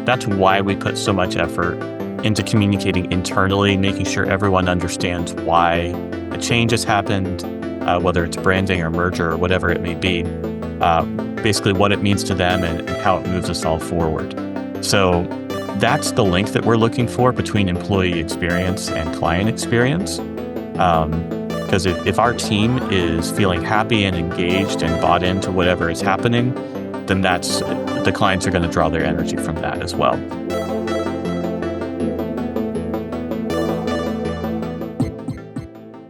That's why we put so much effort into communicating internally, making sure everyone understands why a change has happened, whether it's branding or merger or whatever it may be, basically what it means to them and how it moves us all forward. So that's the link that we're looking for between employee experience and client experience. Because if our team is feeling happy and engaged and bought into whatever is happening, then the clients are going to draw their energy from that as well.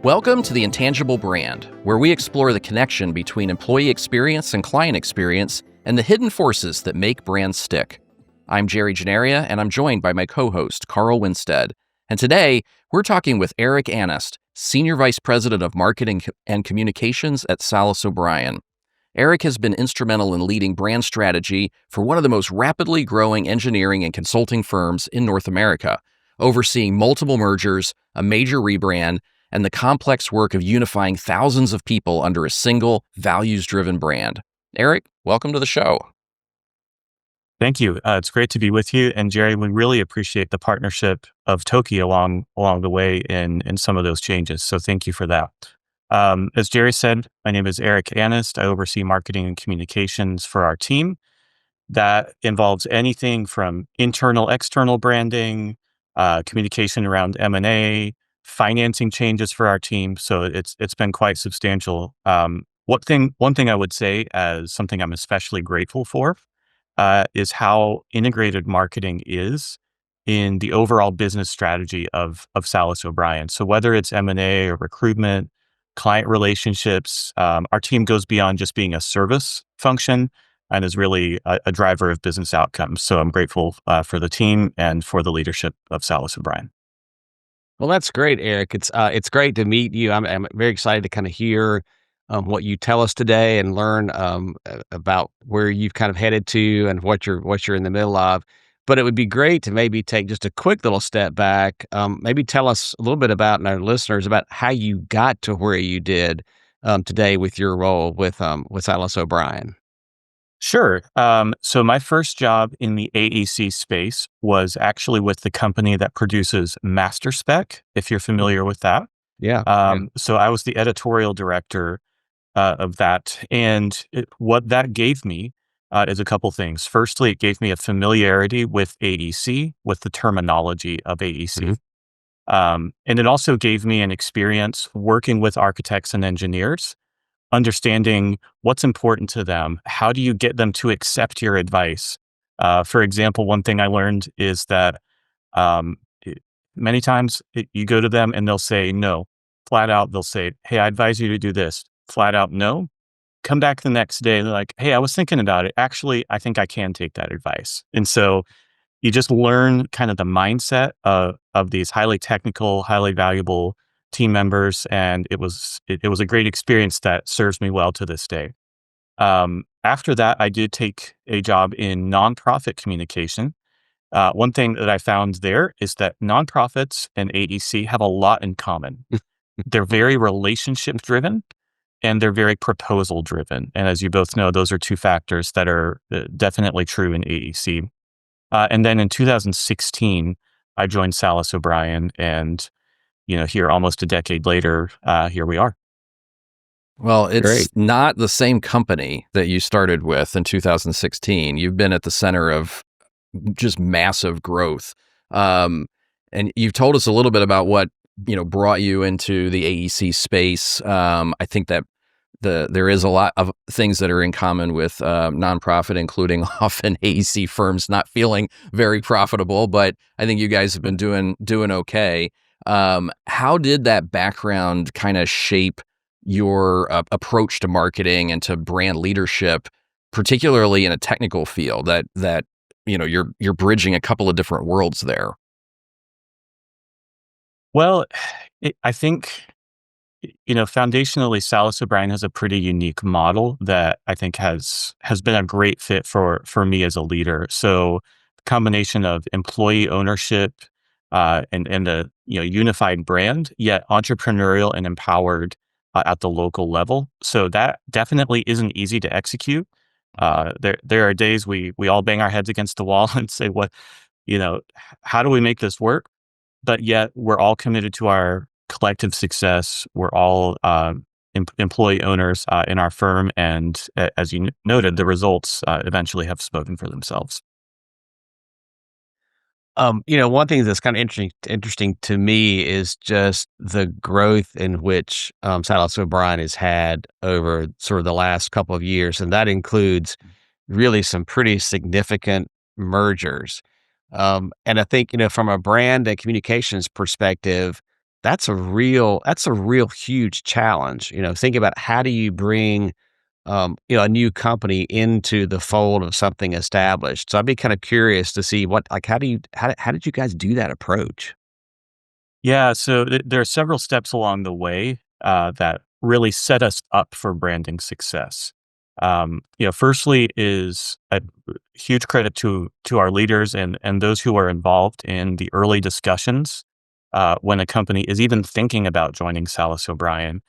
Welcome to the Intangible Brand, where we explore the connection between employee experience and client experience and the hidden forces that make brands stick. I'm Jerry Gennaria, and I'm joined by my co-host, Carl Winstead. And today, we're talking with Eric Anest, Senior Vice President of Marketing and Communications at Salas O'Brien. Eric has been instrumental in leading brand strategy for one of the most rapidly growing engineering and consulting firms in North America, overseeing multiple mergers, a major rebrand, and the complex work of unifying thousands of people under a single, values-driven brand. Eric, welcome to the show. Thank you. It's great to be with you. And Jerry, we really appreciate the partnership of Toki along the way in some of those changes. So thank you for that. As Jerry said, my name is Eric Anest. I oversee marketing and communications for our team. That involves anything from internal, external branding, communication around M&A, financing changes for our team. So it's been quite substantial. One thing I would say as something I'm especially grateful for is how integrated marketing is in the overall business strategy of Salas O'Brien. So whether it's M&A or recruitment, client relationships, our team goes beyond just being a service function and is really a driver of business outcomes. So I'm grateful for the team and for the leadership of Salas O'Brien. Well, that's great, Eric. It's great to meet you. I'm very excited to kind of hear what you tell us today and learn about where you've kind of headed to and what you're in the middle of. But it would be great to maybe take just a quick little step back. Maybe tell us a little bit about, and our listeners, about how you got to where you did today with your role with Salas O'Brien. Sure. So my first job in the AEC space was actually with the company that produces Master Spec, if you're familiar with that. Yeah. So I was the editorial director of that. And what that gave me is a couple things. Firstly, it gave me a familiarity with AEC, with the terminology of AEC. And it also gave me an experience working with architects and engineers, understanding what's important to them. How do you get them to accept your advice? For example, one thing I learned is that many times you go to them and they'll say no. Flat out, they'll say, "Hey, I advise you to do this." Flat out, no. Come back the next day, they're like, "Hey, I was thinking about it. Actually, I think I can take that advice." And so you just learn kind of the mindset of these highly technical, highly valuable team members. And it was a great experience that serves me well to this day. After that, I did take a job in nonprofit communication. One thing that I found there is that nonprofits and AEC have a lot in common. They're very relationship driven and they're very proposal driven. And as you both know, those are two factors that are definitely true in AEC. And then in 2016, I joined Salas O'Brien, and here almost a decade later, here we are. Well, it's Great. not the same company that you started with in 2016. You've been at the center of just massive growth. And you've told us a little bit about what, brought you into the AEC space. I think that there is a lot of things that are in common with nonprofit, including often AEC firms not feeling very profitable, but I think you guys have been doing okay. How did that background kind of shape your approach to marketing and to brand leadership, particularly in a technical field that you're bridging a couple of different worlds there? Well, I think, foundationally, Salas O'Brien has a pretty unique model that I think has been a great fit for me as a leader. So the combination of employee ownership and a unified brand, yet entrepreneurial and empowered at the local level. So that definitely isn't easy to execute. There are days we all bang our heads against the wall and say, "What, how do we make this work?" But yet we're all committed to our collective success. We're all employee owners in our firm, and as you noted, the results eventually have spoken for themselves. One thing that's kind of interesting to me is just the growth in which Salas O'Brien has had over sort of the last couple of years, and that includes really some pretty significant mergers. And I think from a brand and communications perspective, that's a real huge challenge. Think about how do you bring a new company into the fold of something established. So I'd be kind of curious to see how did you guys do that approach? Yeah, so there are several steps along the way that really set us up for branding success. Firstly is a huge credit to our leaders and those who are involved in the early discussions when a company is even thinking about joining Salas O'Brien.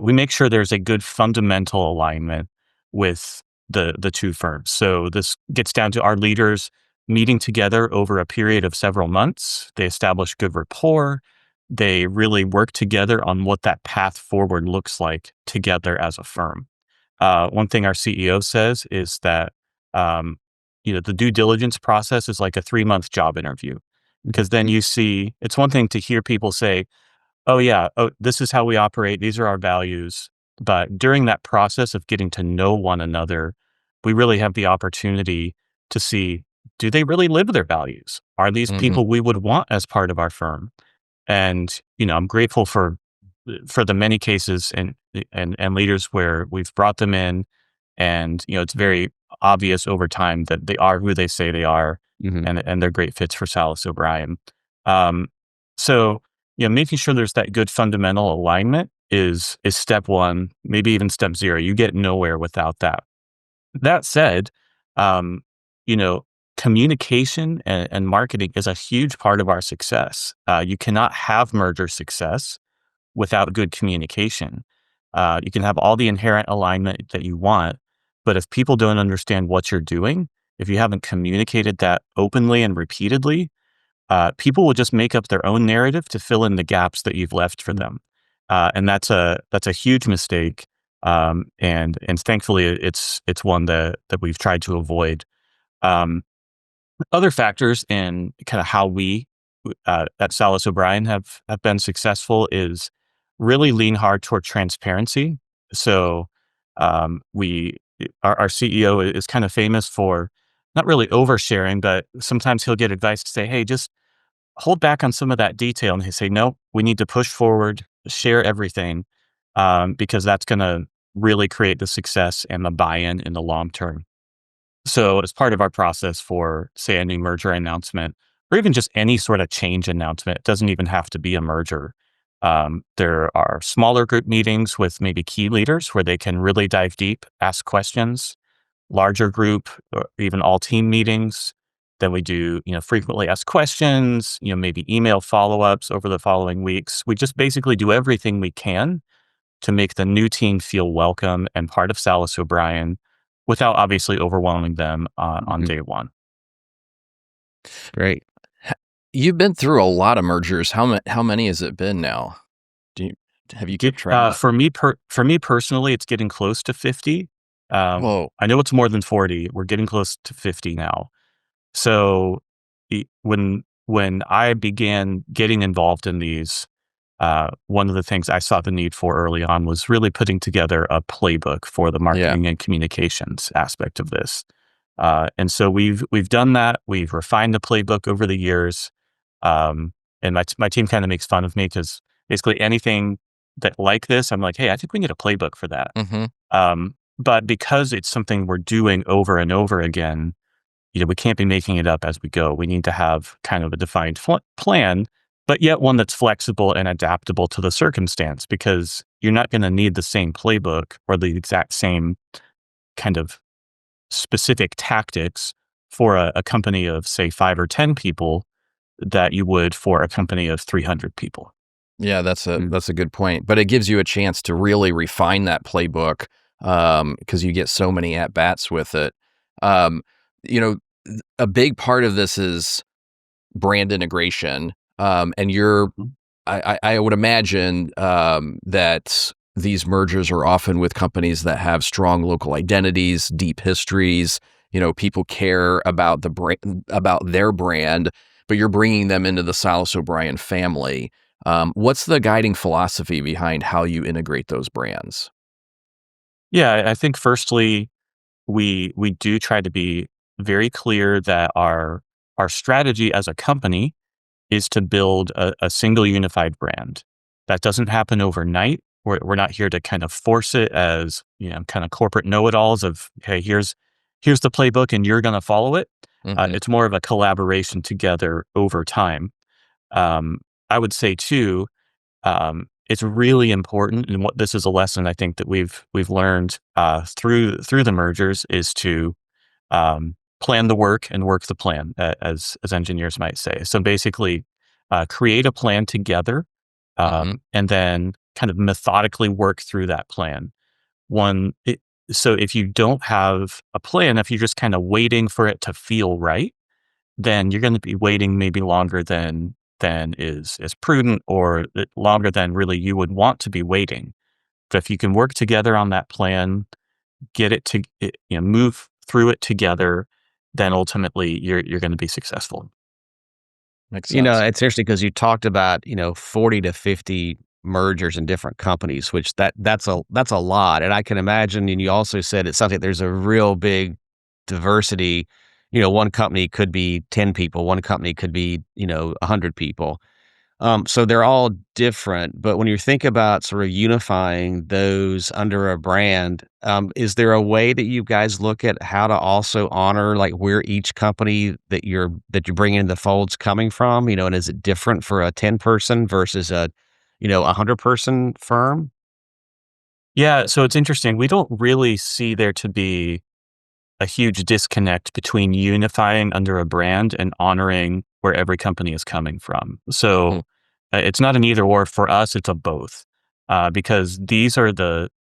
We make sure there's a good fundamental alignment with the two firms. So this gets down to our leaders meeting together over a period of several months. They establish good rapport. They really work together on what that path forward looks like together as a firm. One thing our CEO says is that, um, the due diligence process is like a 3-month job interview because then you see, it's one thing to hear people say, "Oh yeah, oh, this is how we operate. These are our values." But during that process of getting to know one another, we really have the opportunity to see, do they really live their values? Are these Hmm. people we would want as part of our firm? And, I'm grateful for the many cases and leaders where we've brought them in and, it's very obvious over time that they are who they say they are Hmm. and they're great fits for Salas O'Brien. Um, so, making sure there's that good fundamental alignment is step one, maybe even step zero. You get nowhere without that. That said, um, you know, communication and marketing is a huge part of our success. You cannot have merger success without good communication. You can have all the inherent alignment that you want, but if people don't understand what you're doing, if you haven't communicated that openly and repeatedly, people will just make up their own narrative to fill in the gaps that you've left for them, and that's a huge mistake. And thankfully, it's one that we've tried to avoid. Um, Other factors in kind of how we at Salas O'Brien have been successful is really lean hard toward transparency. So we our CEO is kind of famous for not really oversharing, but sometimes he'll get advice to say, "Hey, just hold back on some of that detail," and he say, "No, we need to push forward, share everything, because that's going to really create the success and the buy-in in the long term." So, as part of our process for, say, a new merger announcement, or even just any sort of change announcement, it doesn't even have to be a merger. There are smaller group meetings with maybe key leaders where they can really dive deep, ask questions, larger group or even all team meetings. Then we do, frequently asked questions, maybe email follow-ups over the following weeks. We just basically do everything we can to make the new team feel welcome and part of Salas O'Brien without obviously overwhelming them on Hmm. day one. Great. Ha- You've been through a lot of mergers. How many has it been now? Do you have you kept track? For me personally, it's getting close to 50. Whoa. I know it's more than 40. We're getting close to 50 now. So when I began getting involved in these, one of the things I saw the need for early on was really putting together a playbook for the Yeah. marketing and communications aspect of this. And so we've done that. We've refined the playbook over the years. And my team kind of makes fun of me because basically anything that like this, I'm like, hey, I think we need a playbook for that. Hmm. But because it's something we're doing over and over again, we can't be making it up as we go. We need to have kind of a defined plan, but yet one that's flexible and adaptable to the circumstance because you're not going to need the same playbook or the exact same kind of specific tactics for a company of, say, 5 or 10 people that you would for a company of 300 people. Yeah, that's a good point. But it gives you a chance to really refine that playbook because you get so many at bats with it. Um, you know, a big part of this is brand integration, and you're Mhm. I would imagine that these mergers are often with companies that have strong local identities, deep histories. People care about about their brand, but you're bringing them into the Salas O'Brien family. What's the guiding philosophy behind how you integrate those brands? Yeah, I think firstly, we do try to be very clear that our strategy as a company is to build a single unified brand. That doesn't happen overnight. We're not here to kind of force it as, kind of corporate know-it-alls of, hey, here's the playbook and you're going to follow it. Hmm. It's more of a collaboration together over time. Um, I would say too, it's really important, and what this is a lesson I think that we've learned through the mergers is to plan the work and work the plan, as engineers might say. So basically, create a plan together, Hmm. and then kind of methodically work through that plan. One, so if you don't have a plan, if you're just kind of waiting for it to feel right, then you're going to be waiting maybe longer than is prudent, or longer than really you would want to be waiting. But if you can work together on that plan, get it to move through it together, then ultimately you're going to be successful. Makes sense. It's interesting because you talked about, 40 to 50 mergers in different companies, which that's a lot. And I can imagine, and you also said it sounds like there's a real big diversity. One company could be 10 people, one company could be, 100 people. So they're all different, but when you think about sort of unifying those under a brand, is there a way that you guys look at how to also honor like where each company that you're bringing in the fold's coming from? And is it different for a 10-person versus a 100-person firm? Yeah, so it's interesting. We don't really see there to be a huge disconnect between unifying under a brand and honoring where every company is coming from. Mm. So it's not an either or for us, it's a both. Because these are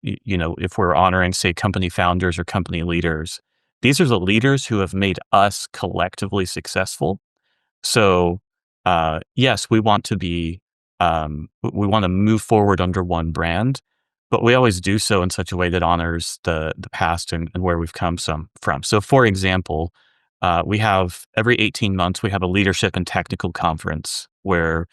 if we're honoring, say, company founders or company leaders, these are the leaders who have made us collectively successful. So, yes, we want to move forward under one brand, but we always do so in such a way that honors the past and where we've come from. So, for example, we have every 18 months we have a leadership and technical conference where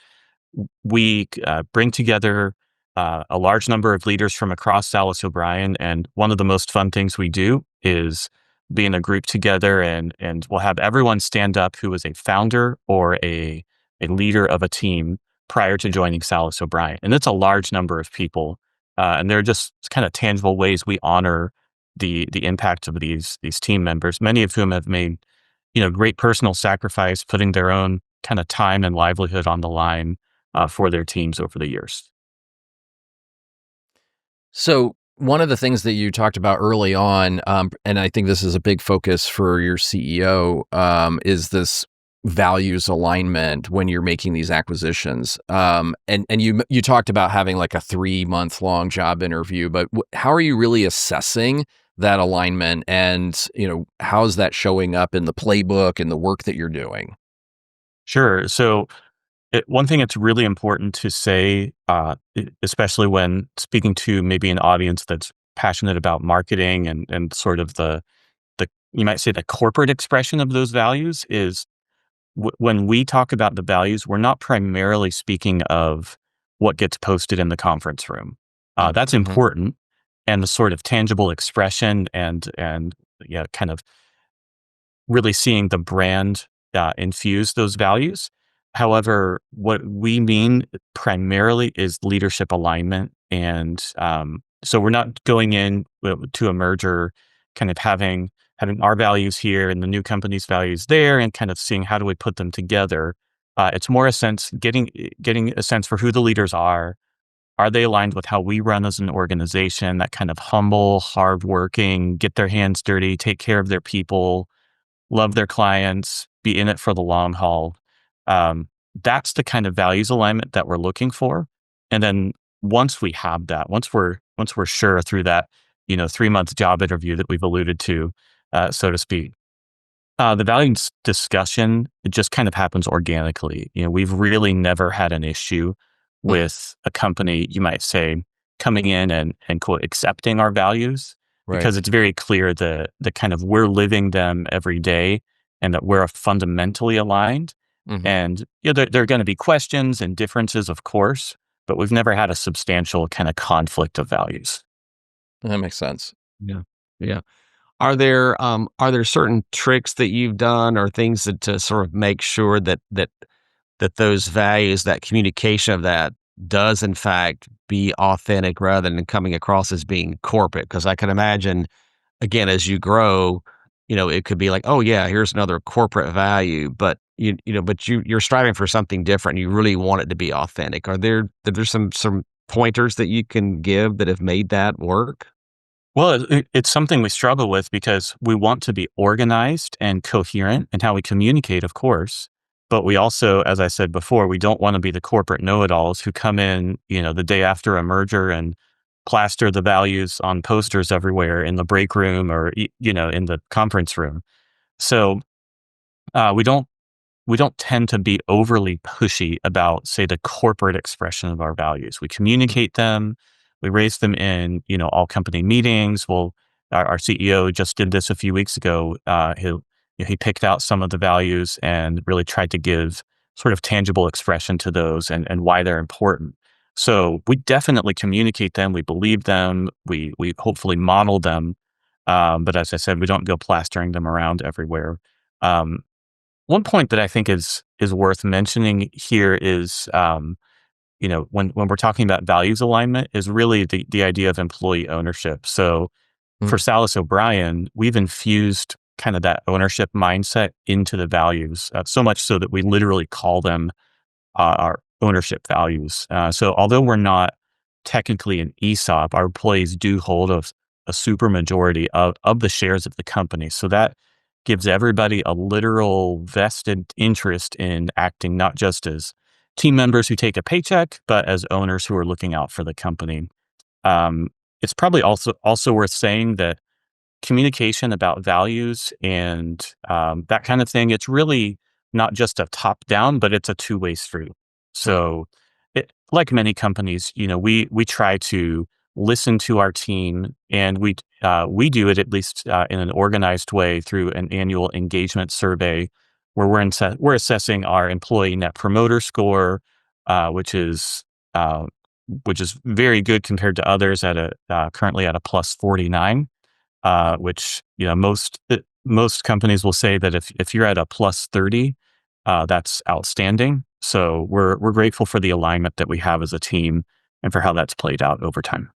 we bring together a large number of leaders from across Salas O'Brien, and one of the most fun things we do is be in a group together, and we'll have everyone stand up who is a founder or a leader of a team prior to joining Salas O'Brien, and it's a large number of people, and they're just kind of tangible ways we honor the impact of these team members, many of whom have made great personal sacrifice, putting their own kind of time and livelihood on the line for their teams over the years. So one of the things that you talked about early on, and I think this is a big focus for your CEO, is this values alignment when you're making these acquisitions. And you talked about having like a 3 month long job interview, but how are you really assessing that alignment, and how is that showing up in the playbook and the work that you're doing? Sure. So one thing that's really important to say, especially when speaking to maybe an audience that's passionate about marketing and sort of the you might say the corporate expression of those values, is when we talk about the values, we're not primarily speaking of what gets posted in the conference room. That's Mm-hmm. important, and the sort of tangible expression and yeah, kind of really seeing the brand infuse those values. However, what we mean primarily is leadership alignment. And so we're not going in to a merger kind of having our values here and the new company's values there and kind of seeing how do we put them together. It's more a sense getting a sense for who the leaders are. Are they aligned with how we run as an organization? That kind of humble, hardworking, get their hands dirty, take care of their people, love their clients, be in it for the long haul. Um, that's the kind of values alignment that we're looking for. And then once we have that, once we're sure through that 3-month job interview that we've alluded to, so to speak. The values discussion, it just kind of happens organically. We've really never had an issue Mm, with a company, you might say, coming in and quote, accepting our values, right. because it's very clear the kind of we're living them every day and that we're fundamentally aligned. Hmm. And there are going to be questions and differences, of course, but we've never had a substantial kind of conflict of values. That makes sense. Yeah. Yeah. Are there certain tricks that you've done or things that to sort of make sure that those values, that communication of that does in fact be authentic rather than coming across as being corporate? Because I can imagine, again, as you grow, it could be like, oh yeah, here's another corporate value, but you're striving for something different. You really want it to be authentic. Are there some pointers that you can give that have made that work? Well, it's something we struggle with because we want to be organized and coherent in how we communicate, of course. But we also, as I said before, we don't want to be the corporate know-it-alls who come in, the day after a merger and plaster the values on posters everywhere in the break room or, in the conference room. So we don't tend to be overly pushy about, say, the corporate expression of our values. We communicate them, we raise them in, all company meetings. Well, our CEO just did this a few weeks ago. He picked out some of the values and really tried to give sort of tangible expression to those and why they're important. So we definitely communicate them. We believe them. We hopefully model them. But as I said, we don't go plastering them around everywhere. Um, One point that I think is worth mentioning here is, when we're talking about values alignment, is really the idea of employee ownership. So Mm, for Salas O'Brien, we've infused kind of that ownership mindset into the values, so much so that we literally call them our ownership values. So although we're not technically an ESOP, our employees do hold a super majority of the shares of the company. So that gives everybody a literal vested interest in acting not just as team members who take a paycheck, but as owners who are looking out for the company. Um, it's probably also worth saying that communication about values and that kind of thing, it's really not just a top down, but it's a two-way street. mm, So, like many companies, we try to listen to our team, and we do it at least in an organized way through an annual engagement survey, where we're assessing our employee net promoter score, uh, which is uh, which is very good compared to others at a currently at a plus 49, which most companies will say that if you're at a plus 30, that's outstanding. So we're grateful for the alignment that we have as a team and for how that's played out over time.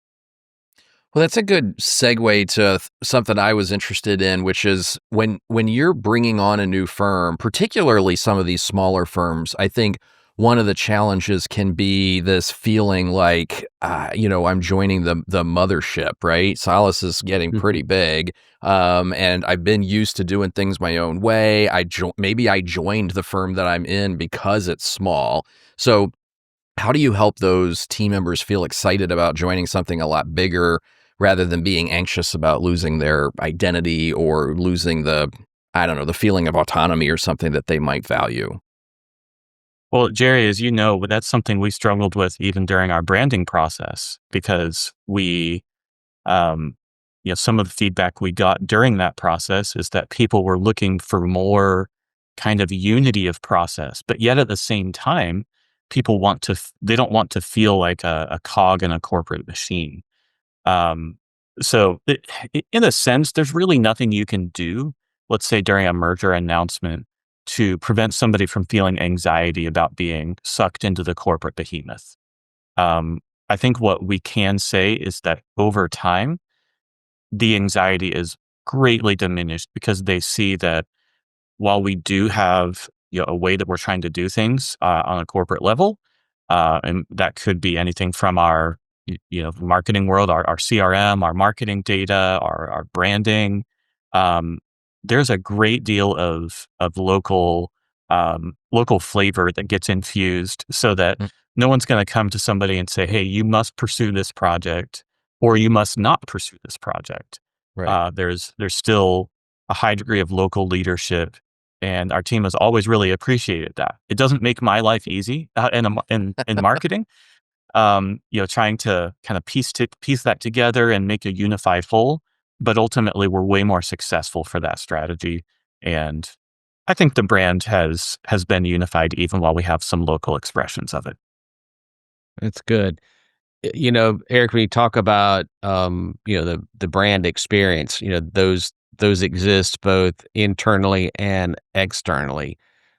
Well, that's a good segue to something I was interested in, which is when you're bringing on a new firm, particularly some of these smaller firms. I think one of the challenges can be this feeling like, I'm joining the mothership, right? Solace is getting Mhm. pretty big, and I've been used to doing things my own way. Maybe I joined the firm that I'm in because it's small. So how do you help those team members feel excited about joining something a lot bigger rather than being anxious about losing their identity or losing I don't know, the feeling of autonomy or something that they might value? Well, Jerry, as you know, that's something we struggled with even during our branding process, because um, some of the feedback we got during that process is that people were looking for more kind of unity of process, but yet at the same time, they don't want to feel like a cog in a corporate machine. Um, in a sense, there's really nothing you can do, let's say during a merger announcement, to prevent somebody from feeling anxiety about being sucked into the corporate behemoth. Um, I think what we can say is that over time, the anxiety is greatly diminished because they see that while we do have a way that we're trying to do things on a corporate level, and that could be anything from our marketing world, our CRM, our marketing data, our branding. Um, there's a great deal of local flavor that gets infused, so that Mm, no one's going to come to somebody and say, "Hey, you must pursue this project," or you must not pursue this project. Right. There's still a high degree of local leadership, and our team has always really appreciated that. It doesn't make my life easy in marketing. Trying to kind of piece that together and make a unified whole. But ultimately, we're way more successful for that strategy, and I think the brand has been unified even while we have some local expressions of it. That's good. Eric, when you talk about, the brand experience, those exist both internally and externally.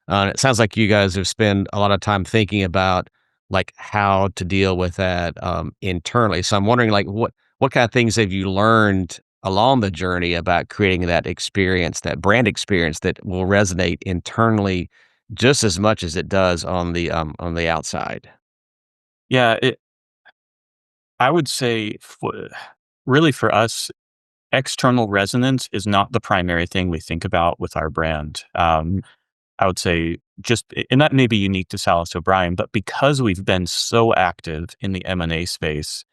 It sounds like you guys have spent a lot of time thinking about like how to deal with that internally. So I'm wondering, like, what kind of things have you learned along the journey about creating that experience, that brand experience that will resonate internally just as much as it does on the outside? Yeah, I would say really for us, external resonance is not the primary thing we think about with our brand. I would say and that may be unique to Salas O'Brien, but because we've been so active in the M&A space,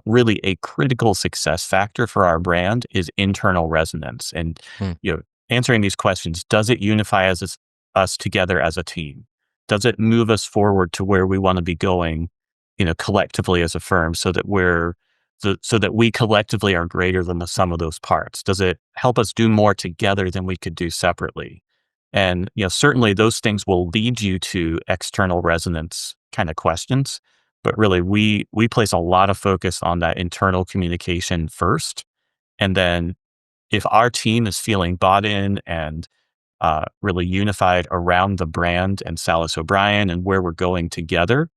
really a critical success factor for our brand is internal resonance. And, Mm. you know, answering these questions, does it unify us together as a team? Does it move us forward to where we want to be going, collectively as a firm so that we collectively are greater than the sum of those parts? Does it help us do more together than we could do separately? And, certainly those things will lead you to external resonance kind of questions. But really, we place a lot of focus on that internal communication first. And then if our team is feeling bought in and really unified around the brand and Salas O'Brien and where we're going together,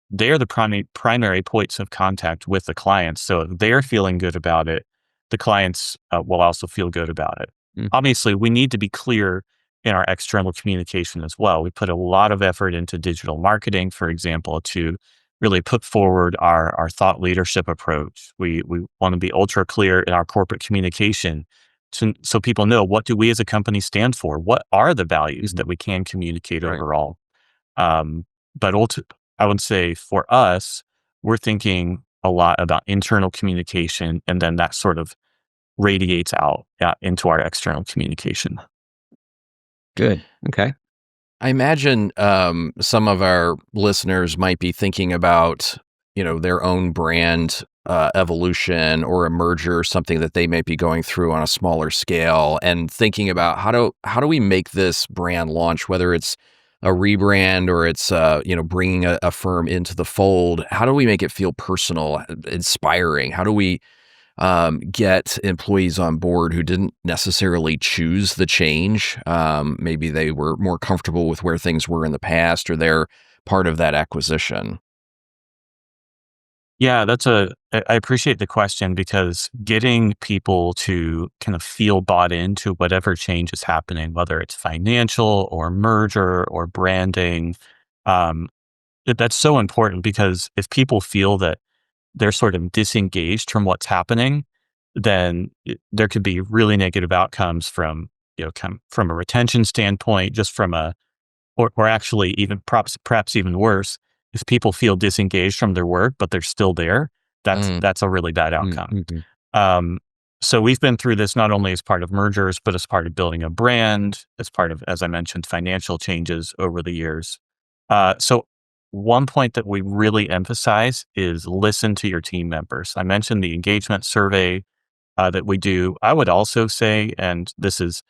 they're the primary points of contact with the clients. So if they're feeling good about it, the clients will also feel good about it. Mm. Obviously, we need to be clear in our external communication as well. We put a lot of effort into digital marketing, for example, to really put forward our thought leadership approach. We want to be ultra clear in our corporate communication so people know, what do we as a company stand for? What are the values that we can communicate Right. overall? Um, but I would say for us, we're thinking a lot about internal communication, and then that sort of radiates out into our external communication. Good. Okay. I imagine some of our listeners might be thinking about, their own brand evolution or a merger, or something that they might be going through on a smaller scale, and thinking about how do we make this brand launch, whether it's a rebrand or it's bringing a firm into the fold. How do we make it feel personal, inspiring? How do we get employees on board who didn't necessarily choose the change? Maybe they were more comfortable with where things were in the past, or they're part of that acquisition. Yeah, I appreciate the question, because getting people to kind of feel bought into whatever change is happening, whether it's financial or merger or branding, um, that's so important, because if people feel that they're sort of disengaged from what's happening, then there could be really negative outcomes from a retention standpoint, just from or actually even perhaps even worse, if people feel disengaged from their work, but they're still there, Mm. that's a really bad outcome. Mhm. Um, so we've been through this not only as part of mergers, but as part of building a brand, as part of, as I mentioned, financial changes over the years. So one point that we really emphasize is listen to your team members. I mentioned the engagement survey that we do. I would also say, and this is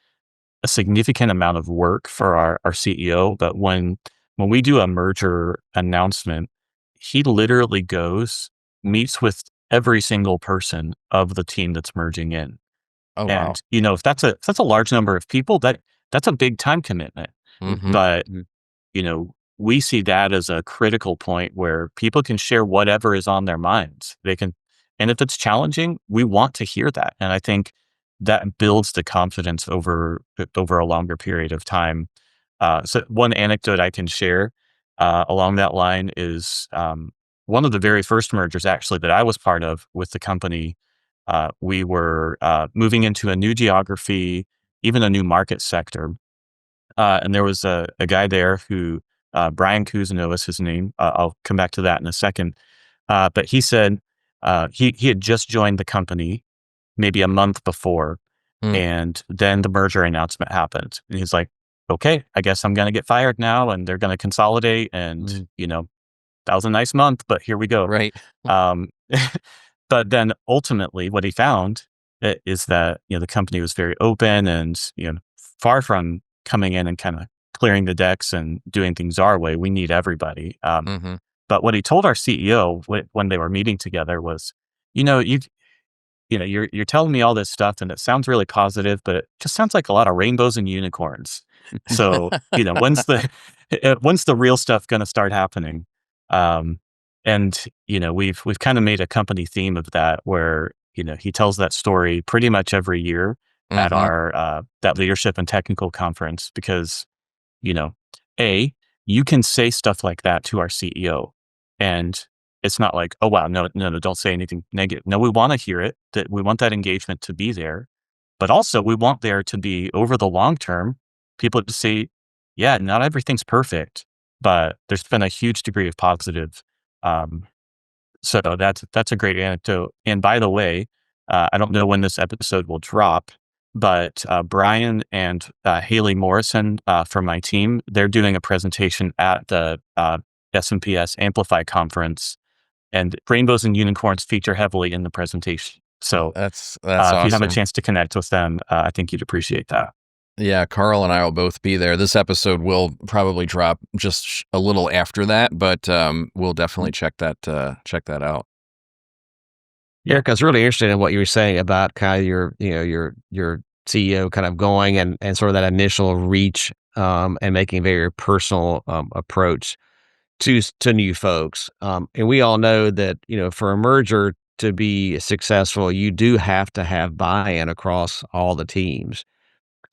a significant amount of work for our CEO, but when we do a merger announcement, he literally goes, meets with every single person of the team that's merging in. Oh, wow. And, if that's a large number of people, that's a big time commitment. Hmm. Mhm. But, Mhm. we see that as a critical point where people can share whatever is on their minds. And if it's challenging, we want to hear that. And I think that builds the confidence over a longer period of time. So one anecdote I can share along that line is one of the very first mergers, actually, that I was part of with the company. We were moving into a new geography, even a new market sector. And there was a guy there who, Brian Kuzno is his name. I'll come back to that in a second. But he said, he had just joined the company maybe a month before, Mm. and then the merger announcement happened. And he's like, okay, I guess I'm going to get fired now, and they're going to consolidate. And, Mm. that was a nice month, but here we go. Right. Um, but then ultimately, what he found is that, the company was very open and, far from coming in and kind of clearing the decks and doing things our way. We need everybody. Hmm. But what he told our CEO when they were meeting together was, you you're telling me all this stuff and it sounds really positive, but it just sounds like a lot of rainbows and unicorns. So, when's the real stuff going to start happening? Um, and we've kind of made a company theme of that where, he tells that story pretty much every year at Hmm. our, that leadership and technical conference because, you know, A, you can say stuff like that to our CEO. And it's not like, oh, wow, no, no, no, don't say anything negative. No, we want to hear it, that we want that engagement to be there. But also, we want there to be over the long term, people to say, yeah, not everything's perfect, but there's been a huge degree of positive. Um, so that's a great anecdote. And by the way, I don't know when this episode will drop, but Brian and Haley Morrison from my team, they're doing a presentation at the S&PS Amplify conference, and rainbows and unicorns feature heavily in the presentation. So That's if you have a awesome. chance to connect with them, I think you'd appreciate that. Yeah, Carl and I will both be there. This episode will probably drop just a little after that, but we'll definitely check that out. Eric, I was really interested in what you were saying about kind of your CEO kind of going and sort of that initial reach, and making a very personal approach to new folks. And we all know that, for a merger to be successful, you do have to have buy-in across all the teams.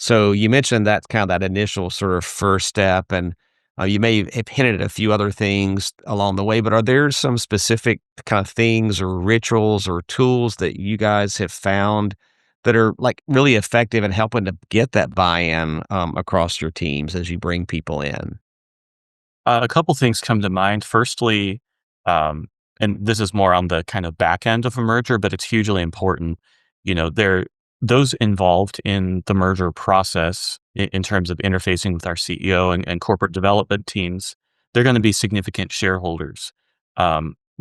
So you mentioned that's kind of that initial sort of first step, and you may have hinted at a few other things along the way, but are there some specific kind of things or rituals or tools that you guys have found that are like really effective in helping to get that buy-in across your teams as you bring people in? A couple things come to mind. Firstly, um, and this is more on the kind of back end of a merger, but it's hugely important. There those involved in the merger process in terms of interfacing with our CEO and corporate development teams, they're going to be significant shareholders.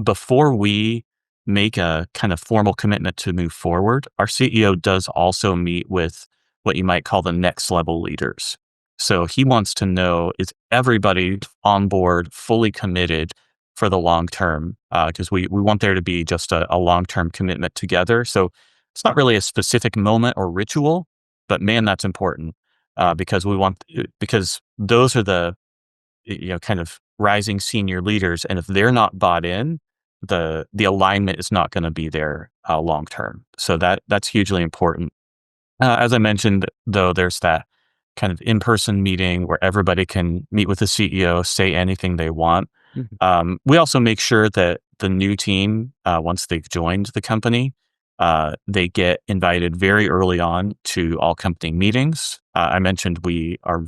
Before we make a kind of formal commitment to move forward, our CEO does also meet with what you might call the next level leaders. So he wants to know, is everybody on board, fully committed for the long term? Because we want there to be just a long term commitment together. So it's not really a specific moment or ritual, but man, that's important because because those are the kind of rising senior leaders, and if they're not bought in, the alignment is not going to be there long term. So that's hugely important. As I mentioned, though, there's that kind of in-person meeting where everybody can meet with the CEO, say anything they want. Mhm. We also make sure that the new team, once they've joined the company, they get invited very early on to all company meetings. I mentioned we are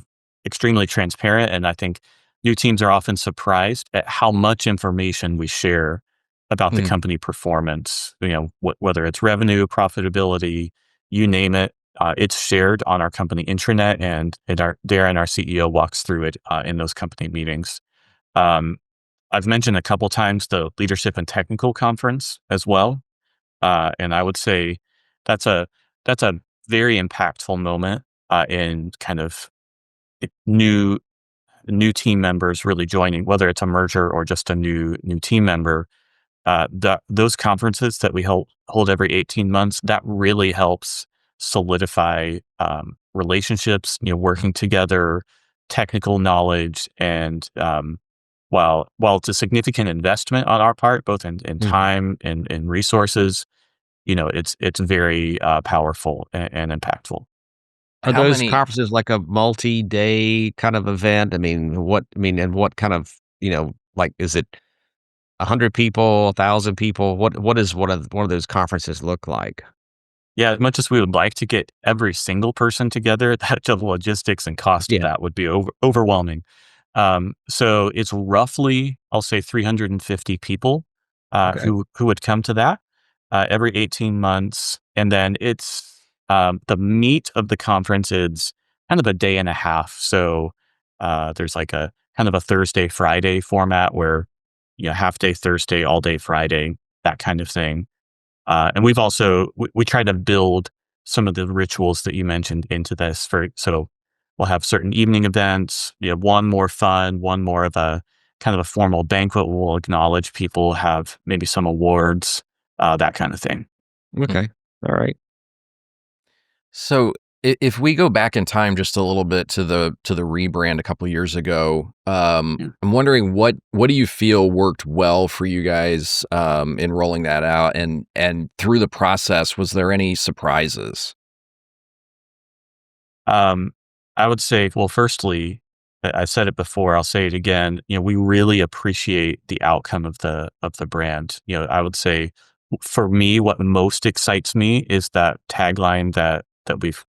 extremely transparent, and I think new teams are often surprised at how much information we share about the Mm. company performance. Whether it's revenue, profitability, you name it. It's shared on our company intranet, and Darren, our CEO, walks through it in those company meetings. Um, I've mentioned a couple times the leadership and technical conference as well, and I would say that's a that's a very impactful moment in kind of new team members really joining, whether it's a merger or just a new team member. Those conferences that we hold every 18 months, that really helps solidify relationships, working together, technical knowledge, and while it's a significant investment on our part, both in Mhm. time and resources, it's very powerful and impactful. Are How those many? conferences like a multi-day kind of event? And what kind of, like, is it 100 people, 1,000 people? What is one of those conferences look like? Yeah, as much as we would like to get every single person together, the logistics and cost of Yeah. that would be overwhelming. So it's roughly, I'll say, 350 people Okay. who would come to that. every 18 months. And then the meat of the conference is kind of a day and a half. So there's like a kind of a Thursday, Friday format where, half day Thursday, all day Friday, that kind of thing. And we try to build some of the rituals that you mentioned into this so we'll have certain evening events, one more fun, one more of a kind of a formal banquet. We'll acknowledge people, have maybe some awards, that kind of thing. Okay. All right. So if we go back in time just a little bit to the rebrand a couple of years ago, Yeah. I'm wondering what do you feel worked well for you guys in rolling that out, and through the process, was there any surprises? Um, I would say, well, firstly, I've said it before, I'll say it again. We really appreciate the outcome of the brand. I would say, for me, what most excites me is that tagline that we've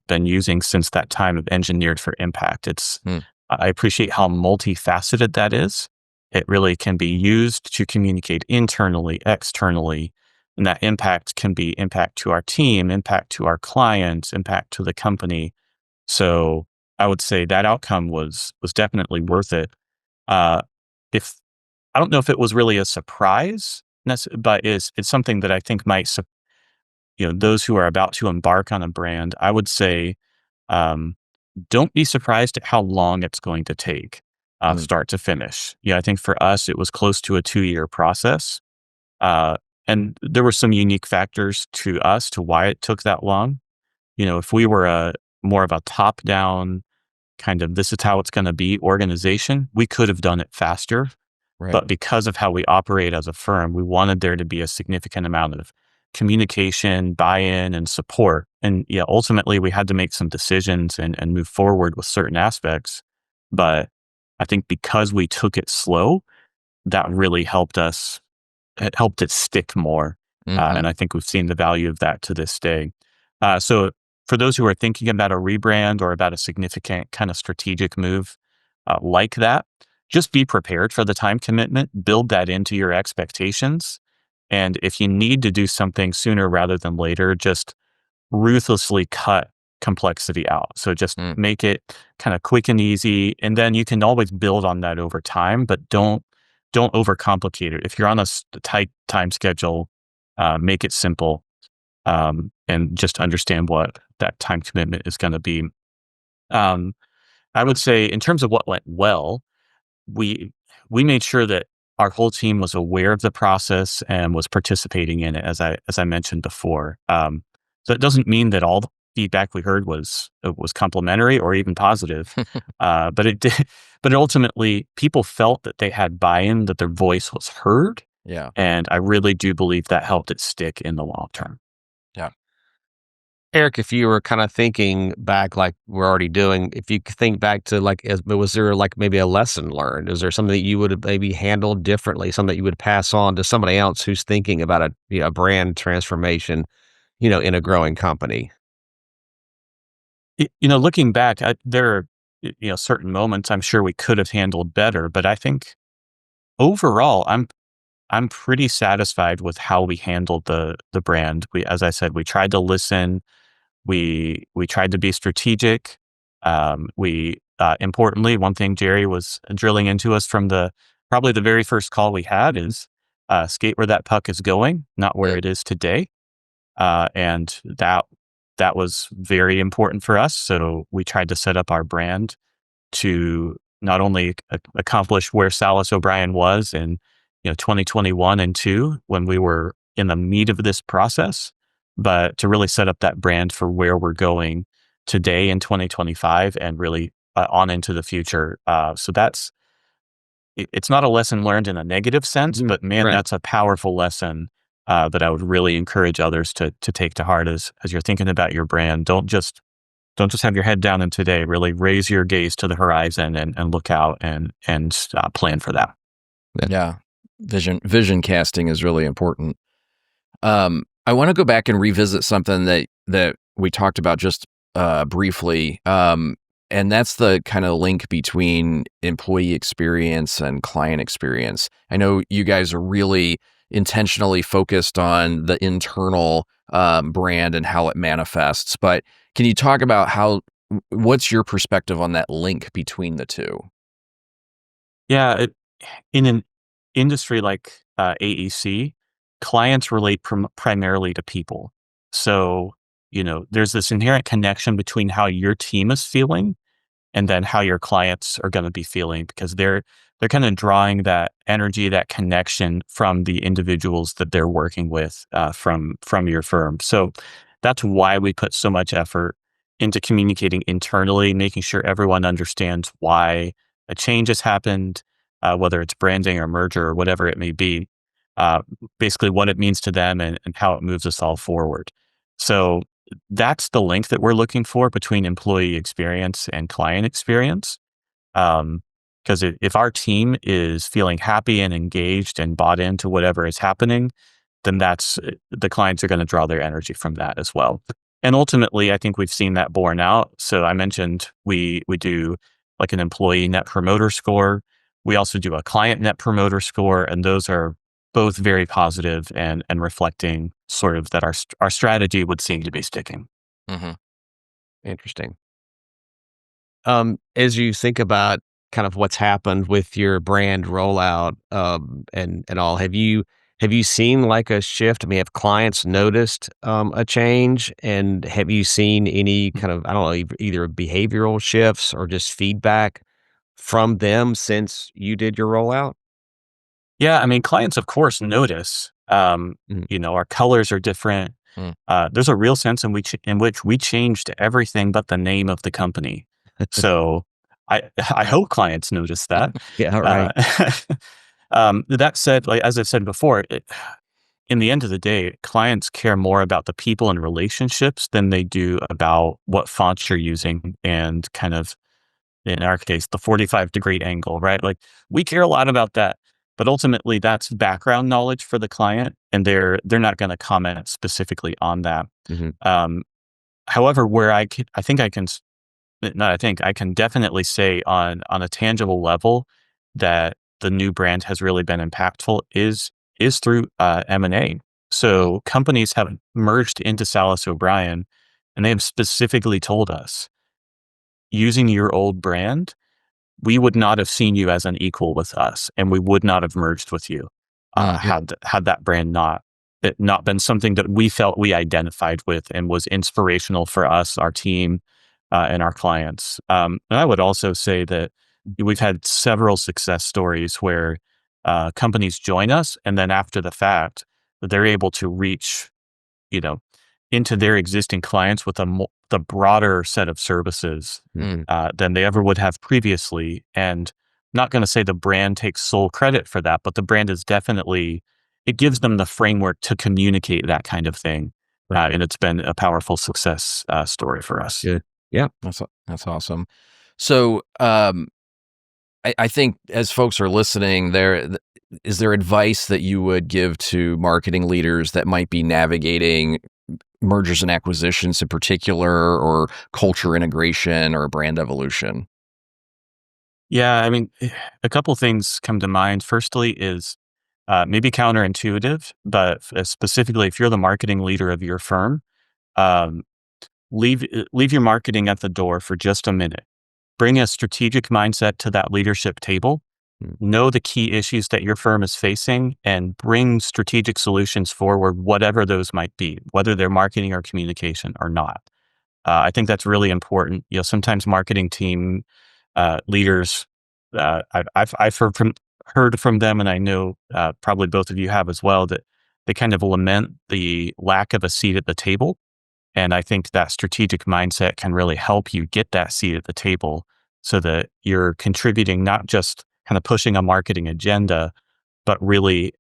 been using since that time of engineered for impact. Hmm. I appreciate how multifaceted that is. It really can be used to communicate internally, externally, and that impact can be impact to our team, impact to our clients, impact to the company. So I would say that outcome was definitely worth it. Uh, if I don't know if it was really a surprise, but it's something that I think might, those who are about to embark on a brand, I would say, um, don't be surprised at how long it's going to take, Hmm. start to finish. I think for us, it was close to a 2-year process. Uh, and there were some unique factors to us to why it took that long. If we were a more of a top down kind of this is how it's going to be organization, we could have done it faster. Right. But because of how we operate as a firm, we wanted there to be a significant amount of communication, buy-in, and support. And ultimately we had to make some decisions and move forward with certain aspects. But I think because we took it slow, that really helped us. It helped it stick more. Hmm. And I think we've seen the value of that to this day. So for those who are thinking about a rebrand or about a significant kind of strategic move like that, just be prepared for the time commitment, build that into your expectations. And if you need to do something sooner rather than later, just ruthlessly cut complexity out. So just Mm. make it kind of quick and easy. And then you can always build on that over time, but don't overcomplicate it. If you're on a tight time schedule, make it simple, and just understand what that time commitment is going to be. Um, I would say in terms of what went well, we we made sure that our whole team was aware of the process and was participating in it, as I mentioned before. So it doesn't mean that all the feedback we heard was complimentary or even positive, but it did. But ultimately, people felt that they had buy-in, that their voice was heard, Yeah. and I really do believe that helped it stick in the long term. Yeah. Eric, if you were kind of thinking back, like we're already doing, if you could think back to like, was there like maybe a lesson learned? Is there something that you would have maybe handled differently, something that you would pass on to somebody else who's thinking about a brand transformation, in a growing company? Looking back, there are certain moments I'm sure we could have handled better, but I think overall, I'm pretty satisfied with how we handled the brand. As I said, we tried to listen. We tried to be strategic. We importantly, one thing Jerry was drilling into us from probably the very first call we had is skate where that puck is going, not where Mm. it is today. And that was very important for us. So we tried to set up our brand to not only accomplish where Salas O'Brien was in 2021 and 2 when we were in the meat of this process, but to really set up that brand for where we're going today in 2025 and really on into the future. So it's not a lesson learned in a negative sense, Mhm. but man, Right. that's a powerful lesson that I would really encourage others to take to heart as you're thinking about your brand. Don't just have your head down in today. Really raise your gaze to the horizon and look out and plan for that. Yeah. Vision casting is really important. I want to go back and revisit something that we talked about just briefly, and that's the kind of link between employee experience and client experience. I know you guys are really intentionally focused on the internal brand and how it manifests. But can you talk about what's your perspective on that link between the two? Yeah, in an industry like AEC, clients relate primarily to people. So, there's this inherent connection between how your team is feeling and then how your clients are going to be feeling because they're kind of drawing that energy, that connection from the individuals that they're working with from your firm. So that's why we put so much effort into communicating internally, making sure everyone understands why a change has happened, whether it's branding or merger or whatever it may be. Uh, Basically, what it means to them and how it moves us all forward. So that's the link that we're looking for between employee experience and client experience. Because if our team is feeling happy and engaged and bought into whatever is happening, then the clients are going to draw their energy from that as well. And ultimately, I think we've seen that borne out. So I mentioned we do like an employee net promoter score. We also do a client net promoter score, and those are both very positive and reflecting sort of that our strategy would seem to be sticking. Hmm. Interesting. As you think about kind of what's happened with your brand rollout, and all, have you seen like a shift? I mean, have clients noticed a change, and have you seen any kind of, I don't know, either behavioral shifts or just feedback from them since you did your rollout? Yeah, I mean, clients, of course, notice. Mhm. Our colors are different. Mm. There's a real sense in which we changed everything but the name of the company. So I I hope clients notice that. Yeah, Uh, right. that said, like as I said before, in the end of the day, clients care more about the people and relationships than they do about what fonts you're using and kind of in our case, the 45-degree angle, right? Like we care a lot about that, but ultimately that's background knowledge for the client and they're not going to comment specifically on that. Mhm. Um, However, where I think I can, not I think I can definitely say on a tangible level that the new brand has really been impactful is through M&A. So companies have merged into Salas O'Brien and they have specifically told us using your old brand we would not have seen you as an equal with us, and we would not have merged with you Mm. had that brand not been something that we felt we identified with and was inspirational for us, our team, and our clients. And I would also say that we've had several success stories where companies join us, and then after the fact, they're able to reach you know, into their existing clients with the broader set of services Mhm. than they ever would have previously. And not going to say the brand takes sole credit for that, but the brand is definitely it gives them the framework to communicate that kind of thing, Right. and it's been a powerful success story for us. Good. Yeah. That's awesome. So, I think as folks are listening, is there advice that you would give to marketing leaders that might be navigating mergers and acquisitions in particular, or culture integration or brand evolution? Yeah, I mean, a couple things come to mind. Firstly, is maybe counterintuitive, but specifically, if you're the marketing leader of your firm, um, leave your marketing at the door for just a minute. Bring a strategic mindset to that leadership table. Mm. Know the key issues that your firm is facing and bring strategic solutions forward, whatever those might be, whether they're marketing or communication or not. I think that's really important. Sometimes marketing team leaders, I've heard from them, and I know probably both of you have as well, that they kind of lament the lack of a seat at the table and I think that strategic mindset can really help you get that seat at the table so that you're contributing, not just kind of pushing a marketing agenda, but really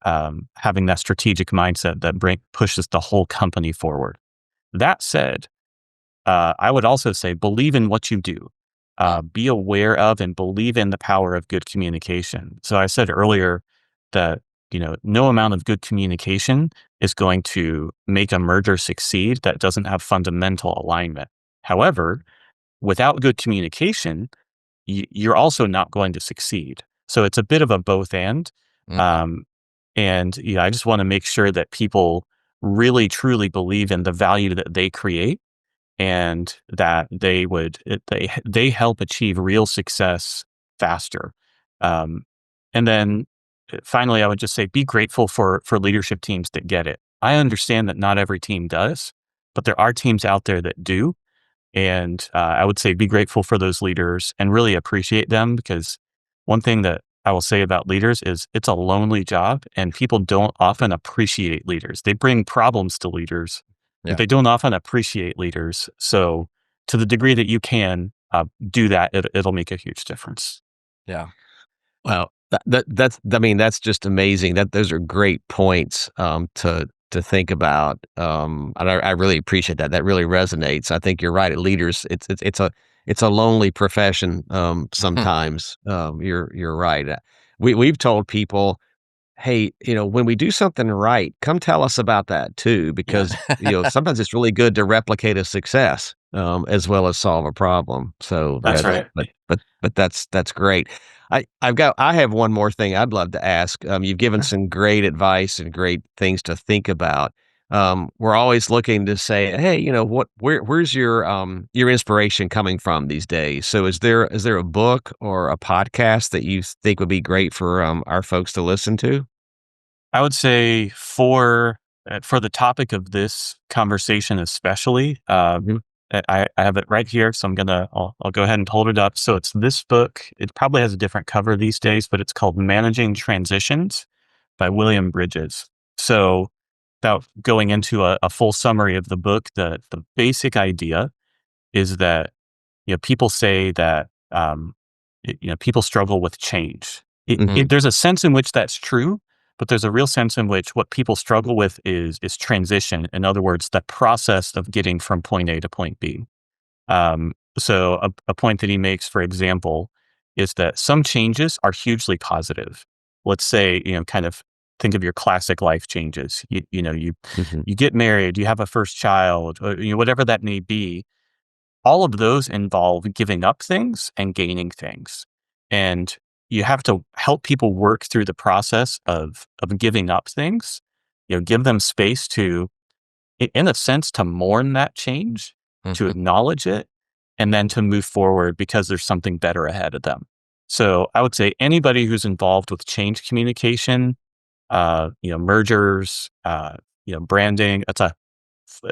having that strategic mindset that pushes the whole company forward. That said, I would also say believe in what you do. Mm. Be aware of and believe in the power of good communication. So I said earlier that no amount of good communication is going to make a merger succeed that doesn't have fundamental alignment. However, without good communication, you're also not going to succeed. So it's a bit of a both and. Mhm. Um, And I just want to make sure that people really truly believe in the value that they create, and that they help achieve real success faster. Um, and then finally, I would just say be grateful for leadership teams that get it. I understand that not every team does, but there are teams out there that do. And I would say be grateful for those leaders and really appreciate them, because one thing that I will say about leaders is it's a lonely job, and people don't often appreciate leaders. They bring problems to leaders, but Yeah. they don't often appreciate leaders. So to the degree that you can do that, it'll make a huge difference. Yeah. Well, that's I mean, that's just amazing. Those are great points to think about. And I really appreciate that. That really resonates. I think you're right. Leaders, it's a lonely profession sometimes. You're right. We've told people, hey, when we do something right, come tell us about that too, Yeah. because sometimes it's really good to replicate a success as well as solve a problem. So That's right. but that's great. I have one more thing I'd love to ask. You've given some great advice and great things to think about. We're always looking to say, hey, where's your inspiration coming from these days? So is there a book or a podcast that you think would be great for our folks to listen to? I would say for the topic of this conversation, especially, Mhm. I have it right here, so I'll go ahead and hold it up. So it's this book. It probably has a different cover these days, but it's called Managing Transitions by William Bridges. So without going into a full summary of the book, the basic idea is that people say that people struggle with change. Mhm. There's a sense in which that's true, but there's a real sense in which what people struggle with is transition. In other words, the process of getting from point A to point B. So a point that he makes, for example, is that some changes are hugely positive. Let's say, kind of think of your classic life changes. Mhm. You get married, you have a first child, or, whatever that may be. All of those involve giving up things and gaining things. And you have to help people work through the process of giving up things, give them space to, in a sense, to mourn that change, to Mhm. acknowledge it, and then to move forward because there's something better ahead of them. So I would say anybody who's involved with change communication, mergers, branding,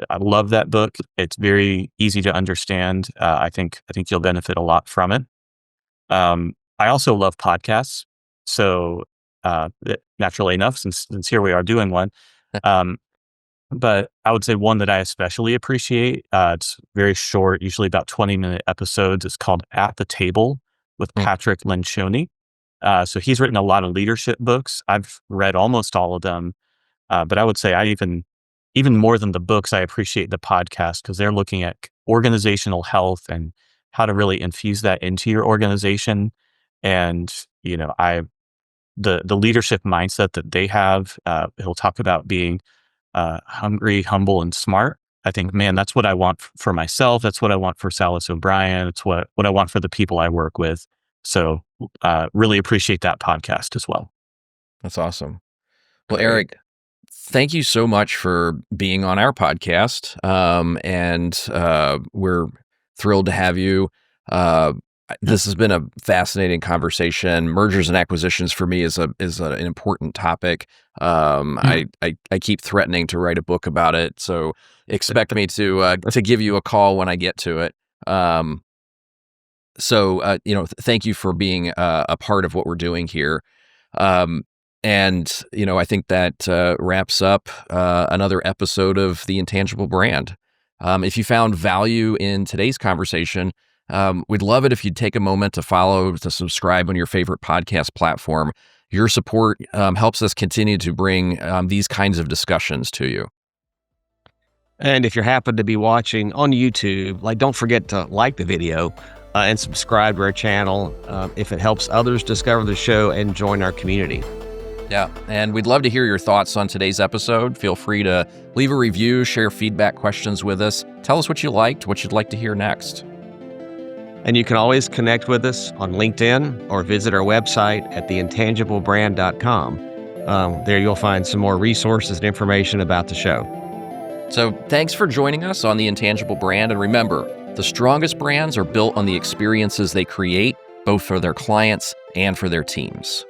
I love that book. It's very easy to understand. I think you'll benefit a lot from it. I also love podcasts. So naturally enough, since here we are doing one, um, but I would say one that I especially appreciate. It's very short, usually about 20-minute episodes. It's called At the Table with Mm. Patrick Lencioni. So he's written a lot of leadership books. I've read almost all of them. But I would say even more than the books, I appreciate the podcast, because they're looking at organizational health and how to really infuse that into your organization. And, the leadership mindset that they have, he'll talk about being hungry, humble, and smart. I think, man, that's what I want for myself. That's what I want for Salas O'Brien. It's what I want for the people I work with. So, really appreciate that podcast as well. That's awesome. Well, Great. Eric, thank you so much for being on our podcast. And we're thrilled to have you. Uh, this has been a fascinating conversation. Mergers and acquisitions for me is an important topic. I keep threatening to write a book about it, so expect me to give you a call when I get to it. Um, thank you for being a part of what we're doing here. Um, I think that wraps up another episode of the Intangible Brand. If you found value in today's conversation, we'd love it if you'd take a moment to follow, to subscribe on your favorite podcast platform. Your support helps us continue to bring these kinds of discussions to you. And if you happen to be watching on YouTube, don't forget to like the video and subscribe to our channel if it helps others discover the show and join our community. Yeah, and we'd love to hear your thoughts on today's episode. Feel free to leave a review, share feedback questions with us. Tell us what you liked, what you'd like to hear next. And you can always connect with us on LinkedIn or visit our website at theintangiblebrand.com. There you'll find some more resources and information about the show. So thanks for joining us on the Intangible Brand. And remember, the strongest brands are built on the experiences they create, both for their clients and for their teams.